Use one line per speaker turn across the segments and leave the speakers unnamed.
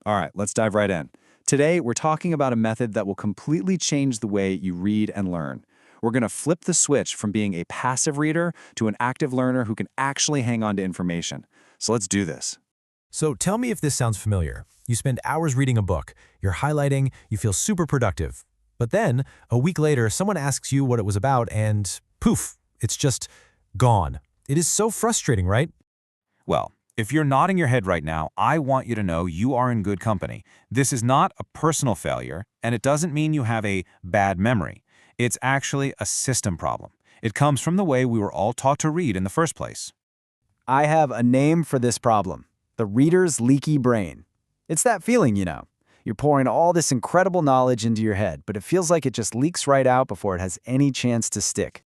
All right, let's dive right in. Today, we're talking about a method that will completely change the way you read and learn. We're going to flip the switch from being a passive reader to an active learner who can actually hang on to information. So let's do this.
So tell me if this sounds familiar. You spend hours reading a book, you're highlighting, you feel super productive. But then, a week later, someone asks you what it was about and poof, it's just gone. It is so frustrating, right?
Well, if you're nodding your head right now, I want you to know you are in good company. This is not a personal failure, and it doesn't mean you have a bad memory. It's actually a system problem. It comes from the way we were all taught to read in the first place.
I have a name for this problem: the reader's leaky brain. It's that feeling, you know. You're pouring all this incredible knowledge into your head, but it feels like it just leaks right out before it has any chance to stick.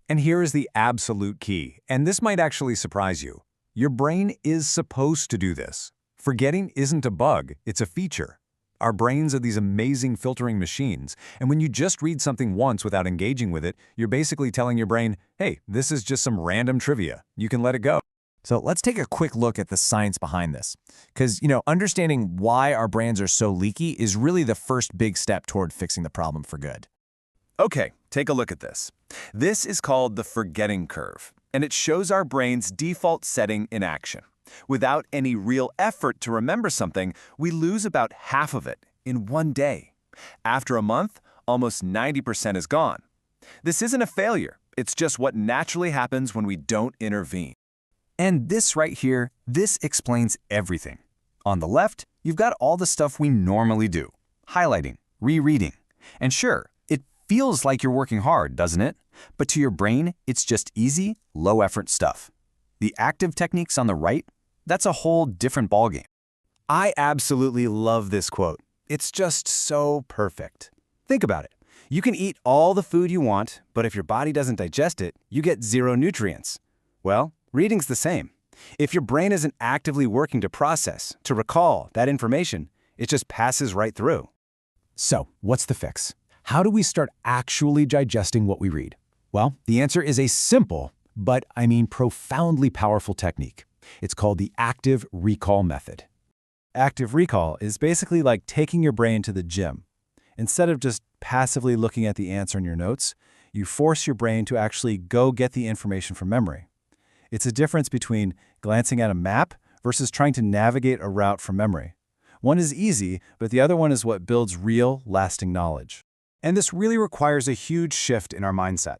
And here is the absolute key, and this might actually surprise you. Your brain is supposed to do this. Forgetting isn't a bug, it's a feature. Our brains are these amazing filtering machines, and when you just read something once without engaging with it, you're basically telling your brain, hey, this is just some random trivia. You can let it go.
So let's take a quick look at the science behind this. Because, understanding why our brains are so leaky is really the first big step toward fixing the problem for good.
Okay, take a look at this. This is called the forgetting curve, and it shows our brain's default setting in action. Without any real effort to remember something, we lose about half of it in one day. After a month, almost 90% is gone. This isn't a failure. It's just what naturally happens when we don't intervene.
And this right here, this explains everything. On the left, you've got all the stuff we normally do: highlighting, rereading. And sure, it feels like you're working hard, doesn't it? But to your brain, it's just easy, low-effort stuff. The active techniques on the right, that's a whole different ballgame.
I absolutely love this quote. It's just so perfect. Think about it. You can eat all the food you want, but if your body doesn't digest it, you get zero nutrients. Well, reading's the same. If your brain isn't actively working to process, to recall that information, it just passes right through.
So, what's the fix? How do we start actually digesting what we read? Well, the answer is a simple, but profoundly powerful technique. It's called the active recall method.
Active recall is basically like taking your brain to the gym. Instead of just passively looking at the answer in your notes, you force your brain to actually go get the information from memory. It's a difference between glancing at a map versus trying to navigate a route from memory. One is easy, but the other one is what builds real, lasting knowledge.
And this really requires a huge shift in our mindset.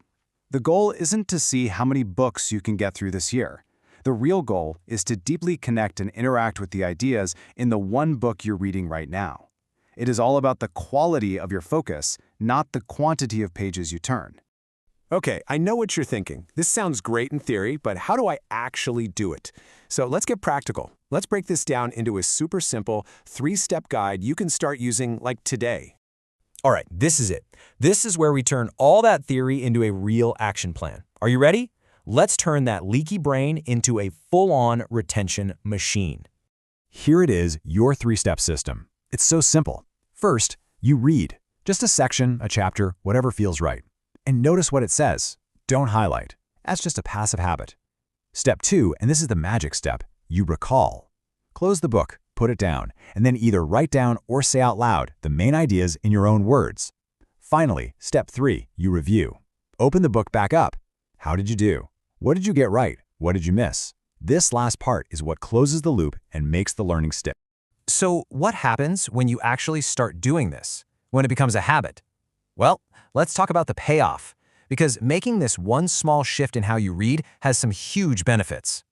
The goal isn't to see how many books you can get through this year. The real goal is to deeply connect and interact with the ideas in the one book you're reading right now. It is all about the quality of your focus, not the quantity of pages you turn. Okay, I know what you're thinking. This sounds great in theory, but how do I actually do it? So let's get practical. Let's break this down into a super simple 3-step guide you can start using like today.
All right, this is it. This is where we turn all that theory into a real action plan. Are you ready? Let's turn that leaky brain into a full-on retention machine.
Here it is, your 3-step system. It's so simple. First, you read. Just a section, a chapter, whatever feels right. And notice what it says. Don't highlight. That's just a passive habit. Step 2, and this is the magic step, you recall. Close the book, put it down, and then either write down or say out loud the main ideas in your own words. Finally, step 3, you review. Open the book back up. How did you do? What did you get right? What did you miss? This last part is what closes the loop and makes the learning stick.
So what happens when you actually start doing this? When it becomes a habit? Well, let's talk about the payoff, because making this one small shift in how you read has some huge benefits.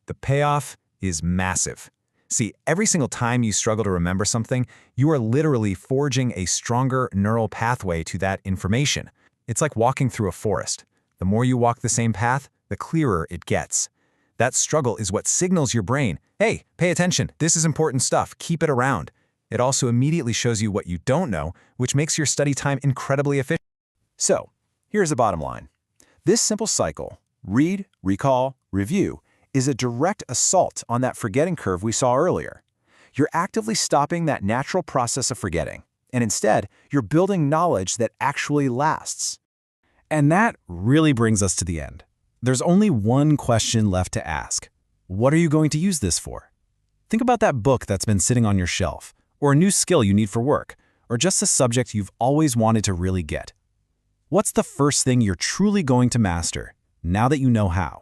The payoff is massive. See, every single time you struggle to remember something, you are literally forging a stronger neural pathway to that information. It's like walking through a forest. The more you walk the same path, the clearer it gets. That struggle is what signals your brain, hey, pay attention, this is important stuff, keep it around. It also immediately shows you what you don't know, which makes your study time incredibly efficient.
So, here's the bottom line. This simple cycle, read, recall, review, is a direct assault on that forgetting curve we saw earlier. You're actively stopping that natural process of forgetting, and instead, you're building knowledge that actually lasts.
And that really brings us to the end. There's only one question left to ask. What are you going to use this for?
Think about that book that's been sitting on your shelf, or a new skill you need for work, or just a subject you've always wanted to really get. What's the first thing you're truly going to master, now that you know how?